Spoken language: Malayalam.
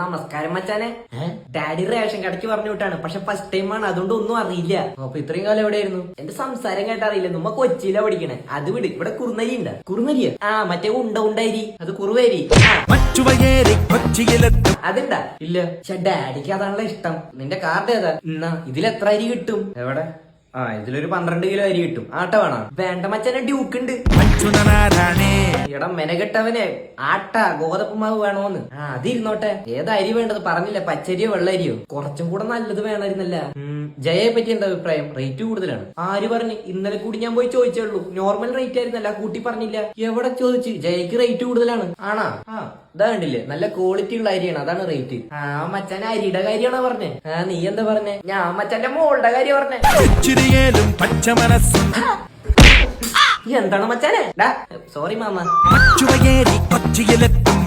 നമസ്കാരം മച്ചാനെ. ഡാഡി റേഷൻ കടയ്ക്ക് പറഞ്ഞു വിട്ടാണ്, പക്ഷെ ഫസ്റ്റ് ടൈം ആണ്, അതുകൊണ്ട് ഒന്നും അറിയില്ല. അപ്പൊ ഇത്രയും കാലം എവിടെയായിരുന്നു? എന്റെ സംസാരം കേട്ടറിയില്ല. നമ്മ കൊച്ചിയിലാ പഠിക്കണേ. അത് വിട്, ഇവിടെ കുറുനരി ഉണ്ട്. കുറുനരിയ? മറ്റേ ഉണ്ടായിരി, അത് കുറുവേരി. അതുണ്ടാ? ഇല്ല. പക്ഷെ ഡാഡിക്ക് അതാണല്ലോ ഇഷ്ടം. നിന്റെ കാർഡ് ഏതാ? ഇതിൽ എത്ര അരി കിട്ടും? എവിടെ? ഇതിലൊരു 12 കിലോ അരി കിട്ടും. ആട്ട വേണം? വേണ്ട മച്ചാനെ, ഡ്യൂക്ക് ഉണ്ട്. എടാ മെനകെട്ടവനെ, ആട്ട ഗോതമ്പ് മാവ് വേണോന്ന്. അതിരുന്നോട്ടെ. ഏതാ അരി വേണ്ടത് പറഞ്ഞില്ല, പച്ചരിയോ വെള്ളരിയോ? കുറച്ചും കൂടെ നല്ലത് വേണമായിരുന്നല്ല. ജയയെ പറ്റി എന്താ അഭിപ്രായം? റേറ്റ് കൂടുതലാണ്. ആര് പറഞ്ഞു? ഇന്നലെ കൂടി ഞാൻ പോയി ചോദിച്ചുള്ളൂ. നോർമൽ റേറ്റ് ആയിരുന്നല്ല, കൂട്ടി പറഞ്ഞില്ല. എവിടെ ചോദിച്ചു? ജയക്ക് റേറ്റ് കൂടുതലാണ്. ആണാ? ഇതാ കണ്ടില്ലേ, നല്ല ക്വാളിറ്റി ഉള്ള അരിയാണ്, അതാണ് റേറ്റ്. മച്ചാൻ അരിയുടെ കാര്യമാണോ പറഞ്ഞേ? നീ എന്താ പറഞ്ഞേ? ഞാൻ മച്ചാന്റെ മോളുടെ കാര്യം പറഞ്ഞേ. എന്താണ് മച്ചാനെ? Sorry mama. കൊച്ചിയിലെത്തും